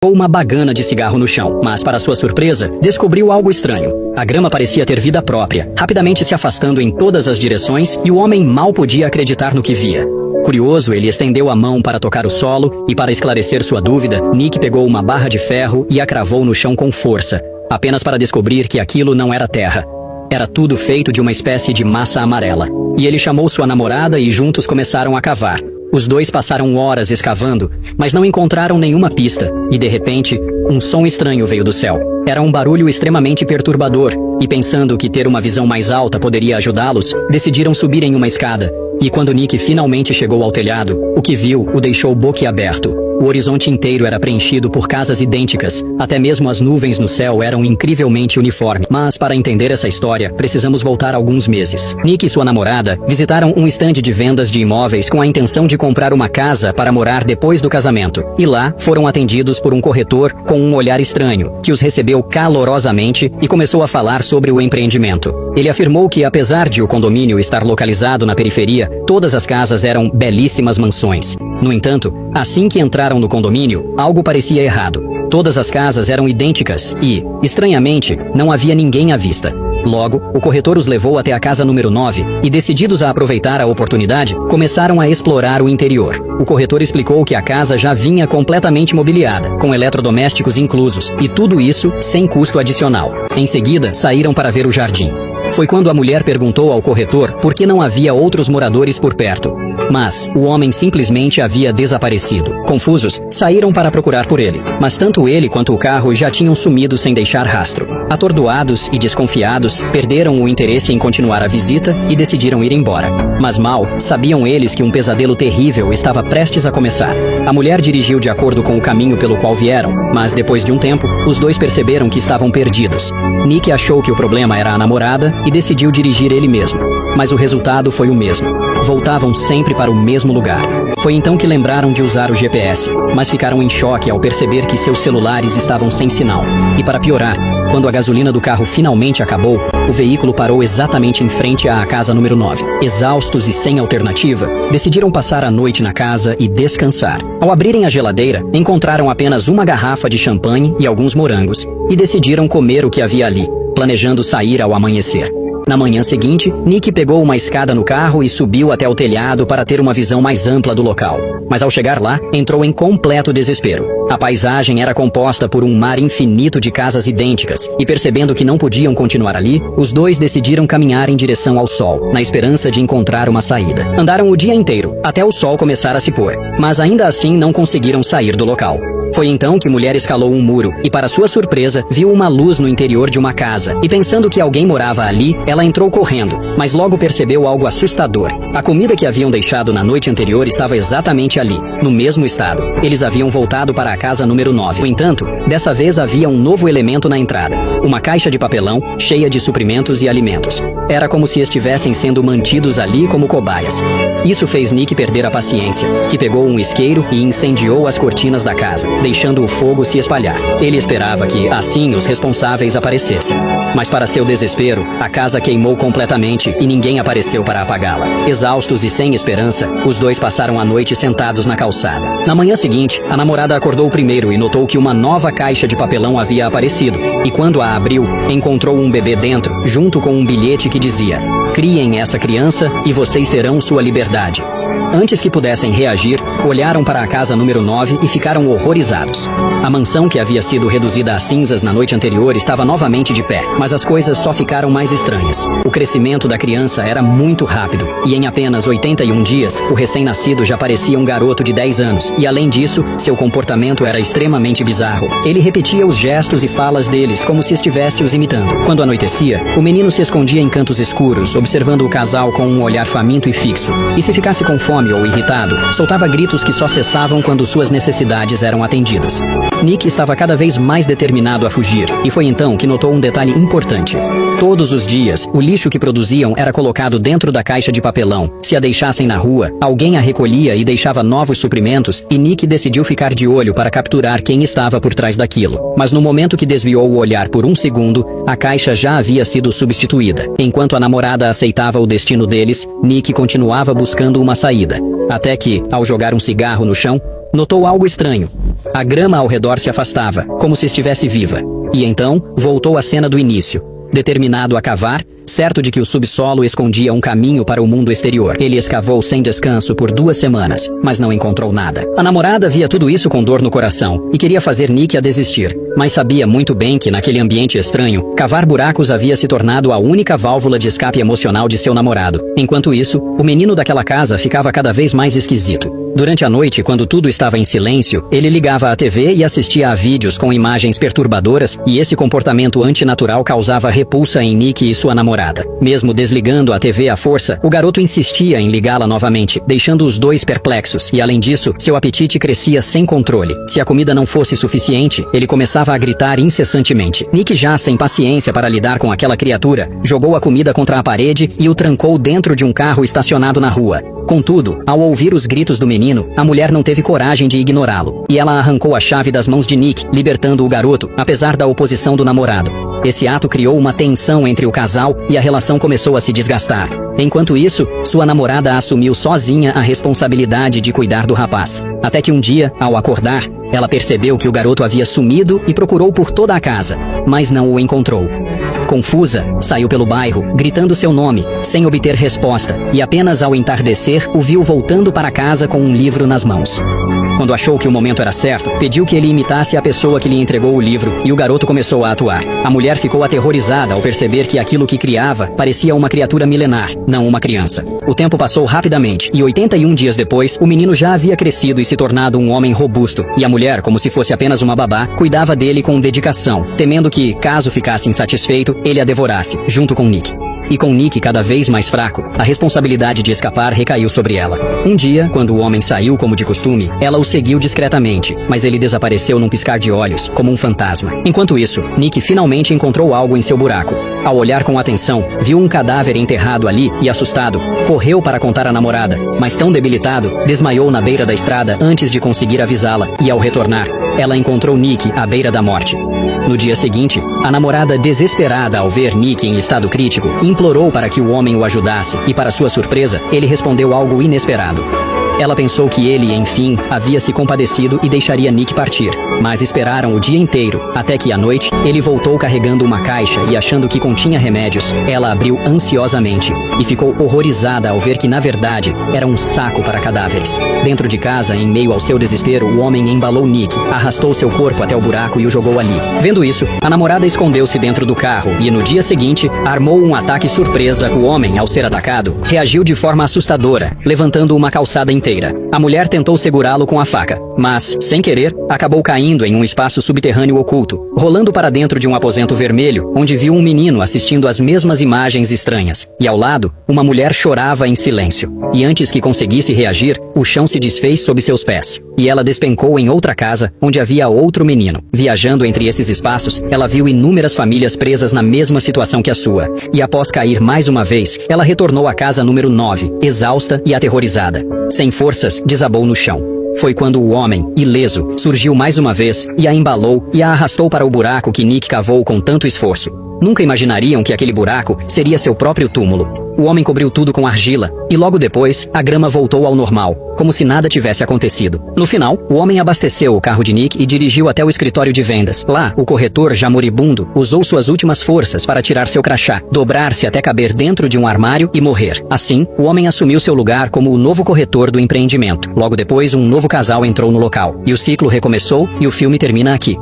uma bagana de cigarro no chão, mas para sua surpresa, descobriu algo estranho. A grama parecia ter vida própria, rapidamente se afastando em todas as direções, e o homem mal podia acreditar no que via. Curioso, ele estendeu a mão para tocar o solo, e para esclarecer sua dúvida, Nick pegou uma barra de ferro e a cravou no chão com força, apenas para descobrir que aquilo não era terra. Era tudo feito de uma espécie de massa amarela. E ele chamou sua namorada e juntos começaram a cavar. Os dois passaram horas escavando, mas não encontraram nenhuma pista, e de repente, um som estranho veio do céu. Era um barulho extremamente perturbador, e pensando que ter uma visão mais alta poderia ajudá-los, decidiram subir em uma escada. E quando Nick finalmente chegou ao telhado, o que viu o deixou boquiaberto. O horizonte inteiro era preenchido por casas idênticas, até mesmo as nuvens no céu eram incrivelmente uniformes. Mas para entender essa história, precisamos voltar alguns meses. Nick e sua namorada visitaram um estande de vendas de imóveis com a intenção de comprar uma casa para morar depois do casamento. E lá, foram atendidos por um corretor com um olhar estranho, que os recebeu calorosamente e começou a falar sobre o empreendimento. Ele afirmou que, apesar de o condomínio estar localizado na periferia, todas as casas eram belíssimas mansões. No entanto, assim que entraram no condomínio, algo parecia errado. Todas as casas eram idênticas e, estranhamente, não havia ninguém à vista. Logo, o corretor os levou até a casa número 9 e, decididos a aproveitar a oportunidade, começaram a explorar o interior. O corretor explicou que a casa já vinha completamente mobiliada, com eletrodomésticos inclusos, e tudo isso sem custo adicional. Em seguida, saíram para ver o jardim. Foi quando a mulher perguntou ao corretor por que não havia outros moradores por perto. Mas o homem simplesmente havia desaparecido. Confusos, saíram para procurar por ele, mas tanto ele quanto o carro já tinham sumido sem deixar rastro. Atordoados e desconfiados, perderam o interesse em continuar a visita e decidiram ir embora. Mas mal sabiam eles que um pesadelo terrível estava prestes a começar. A mulher dirigiu de acordo com o caminho pelo qual vieram, mas depois de um tempo, os dois perceberam que estavam perdidos. Nick achou que o problema era a namorada e decidiu dirigir ele mesmo. Mas o resultado foi o mesmo. Voltavam sempre para o mesmo lugar. Foi então que lembraram de usar o GPS, mas ficaram em choque ao perceber que seus celulares estavam sem sinal. E para piorar, quando a gasolina do carro finalmente acabou, o veículo parou exatamente em frente à casa número 9. Exaustos e sem alternativa, decidiram passar a noite na casa e descansar. Ao abrirem a geladeira, encontraram apenas uma garrafa de champanhe e alguns morangos, e decidiram comer o que havia ali, planejando sair ao amanhecer. Na manhã seguinte, Nick pegou uma escada no carro e subiu até o telhado para ter uma visão mais ampla do local. Mas ao chegar lá, entrou em completo desespero. A paisagem era composta por um mar infinito de casas idênticas, e percebendo que não podiam continuar ali, os dois decidiram caminhar em direção ao sol, na esperança de encontrar uma saída. Andaram o dia inteiro, até o sol começar a se pôr, mas ainda assim não conseguiram sair do local. Foi então que mulher escalou um muro e, para sua surpresa, viu uma luz no interior de uma casa, e pensando que alguém morava ali, ela entrou correndo, mas logo percebeu algo assustador. A comida que haviam deixado na noite anterior estava exatamente ali, no mesmo estado. Eles haviam voltado para a casa número 9. No entanto, dessa vez havia um novo elemento na entrada, uma caixa de papelão cheia de suprimentos e alimentos. Era como se estivessem sendo mantidos ali como cobaias. Isso fez Nick perder a paciência, que pegou um isqueiro e incendiou as cortinas da casa, deixando o fogo se espalhar. Ele esperava que, assim, os responsáveis aparecessem. Mas para seu desespero, a casa queimou completamente e ninguém apareceu para apagá-la. Exaustos e sem esperança, os dois passaram a noite sentados na calçada. Na manhã seguinte, a namorada acordou primeiro e notou que uma nova caixa de papelão havia aparecido. E quando a abriu, encontrou um bebê dentro, junto com um bilhete que dizia: "Criem essa criança e vocês terão sua liberdade." Antes que pudessem reagir, olharam para a casa número 9 e ficaram horrorizados. A mansão que havia sido reduzida a cinzas na noite anterior estava novamente de pé, mas as coisas só ficaram mais estranhas. O crescimento da criança era muito rápido, e em apenas 81 dias, o recém-nascido já parecia um garoto de 10 anos, e além disso, seu comportamento era extremamente bizarro. Ele repetia os gestos e falas deles como se estivesse os imitando. Quando anoitecia, o menino se escondia em cantos escuros, observando o casal com um olhar faminto e fixo, e se ficasse com fome ou irritado, soltava gritos que só cessavam quando suas necessidades eram atendidas. Nick estava cada vez mais determinado a fugir, e foi então que notou um detalhe importante. Todos os dias, o lixo que produziam era colocado dentro da caixa de papelão. Se a deixassem na rua, alguém a recolhia e deixava novos suprimentos, e Nick decidiu ficar de olho para capturar quem estava por trás daquilo. Mas no momento que desviou o olhar por um segundo, a caixa já havia sido substituída. Enquanto a namorada aceitava o destino deles, Nick continuava buscando uma saída. Até que, ao jogar um cigarro no chão, notou algo estranho. A grama ao redor se afastava, como se estivesse viva. E então, voltou à cena do início. Determinado a cavar, certo de que o subsolo escondia um caminho para o mundo exterior, ele escavou sem descanso por 2 semanas, mas não encontrou nada. A namorada via tudo isso com dor no coração e queria fazer Nick a desistir, mas sabia muito bem que naquele ambiente estranho, cavar buracos havia se tornado a única válvula de escape emocional de seu namorado. Enquanto isso, o menino daquela casa ficava cada vez mais esquisito. Durante a noite, quando tudo estava em silêncio, ele ligava à TV e assistia a vídeos com imagens perturbadoras, e esse comportamento antinatural causava repulsa em Nick e sua namorada. Mesmo desligando a TV à força, o garoto insistia em ligá-la novamente, deixando os dois perplexos, e além disso, seu apetite crescia sem controle. Se a comida não fosse suficiente, ele começava a gritar incessantemente. Nick, já sem paciência para lidar com aquela criatura, jogou a comida contra a parede e o trancou dentro de um carro estacionado na rua. Contudo, ao ouvir os gritos do menino, a mulher não teve coragem de ignorá-lo, e ela arrancou a chave das mãos de Nick, libertando o garoto, apesar da oposição do namorado. Esse ato criou uma tensão entre o casal e a relação começou a se desgastar. Enquanto isso, sua namorada assumiu sozinha a responsabilidade de cuidar do rapaz. Até que um dia, ao acordar, ela percebeu que o garoto havia sumido e procurou por toda a casa, mas não o encontrou. Confusa, saiu pelo bairro, gritando seu nome, sem obter resposta, e apenas ao entardecer o viu voltando para casa com um livro nas mãos. Quando achou que o momento era certo, pediu que ele imitasse a pessoa que lhe entregou o livro, e o garoto começou a atuar. A mulher ficou aterrorizada ao perceber que aquilo que criava parecia uma criatura milenar, não uma criança. O tempo passou rapidamente, e 81 dias depois, o menino já havia crescido e se tornado um homem robusto, e a mulher, como se fosse apenas uma babá, cuidava dele com dedicação, temendo que, caso ficasse insatisfeito, ele a devorasse, junto com Nick. E com Nick cada vez mais fraco, a responsabilidade de escapar recaiu sobre ela. Um dia, quando o homem saiu como de costume, ela o seguiu discretamente, mas ele desapareceu num piscar de olhos, como um fantasma. Enquanto isso, Nick finalmente encontrou algo em seu buraco. Ao olhar com atenção, viu um cadáver enterrado ali e, assustado, correu para contar à namorada, mas tão debilitado, desmaiou na beira da estrada antes de conseguir avisá-la, e ao retornar, ela encontrou Nick à beira da morte. No dia seguinte, a namorada, desesperada ao ver Nick em estado crítico, implorou para que o homem o ajudasse e, para sua surpresa, ele respondeu algo inesperado. Ela pensou que ele, enfim, havia se compadecido e deixaria Nick partir. Mas esperaram o dia inteiro, até que à noite, ele voltou carregando uma caixa e, achando que continha remédios, ela abriu ansiosamente e ficou horrorizada ao ver que, na verdade, era um saco para cadáveres. Dentro de casa, em meio ao seu desespero, o homem embalou Nick, arrastou seu corpo até o buraco e o jogou ali. Vendo isso, a namorada escondeu-se dentro do carro e, no dia seguinte, armou um ataque surpresa. O homem, ao ser atacado, reagiu de forma assustadora, levantando uma calçada inteira. A mulher tentou segurá-lo com a faca, mas, sem querer, acabou caindo em um espaço subterrâneo oculto, rolando para dentro de um aposento vermelho, onde viu um menino assistindo às mesmas imagens estranhas. E ao lado, uma mulher chorava em silêncio. E antes que conseguisse reagir, o chão se desfez sob seus pés. E ela despencou em outra casa, onde havia outro menino. Viajando entre esses espaços, ela viu inúmeras famílias presas na mesma situação que a sua. E após cair mais uma vez, ela retornou à casa número 9, exausta e aterrorizada. Sem forças, desabou no chão. Foi quando o homem, ileso, surgiu mais uma vez e a embalou e a arrastou para o buraco que Nick cavou com tanto esforço. Nunca imaginariam que aquele buraco seria seu próprio túmulo. O homem cobriu tudo com argila, e logo depois, a grama voltou ao normal, como se nada tivesse acontecido. No final, o homem abasteceu o carro de Nick e dirigiu até o escritório de vendas. Lá, o corretor, já moribundo, usou suas últimas forças para tirar seu crachá, dobrar-se até caber dentro de um armário e morrer. Assim, o homem assumiu seu lugar como o novo corretor do empreendimento. Logo depois, um novo casal entrou no local, e o ciclo recomeçou, e o filme termina aqui.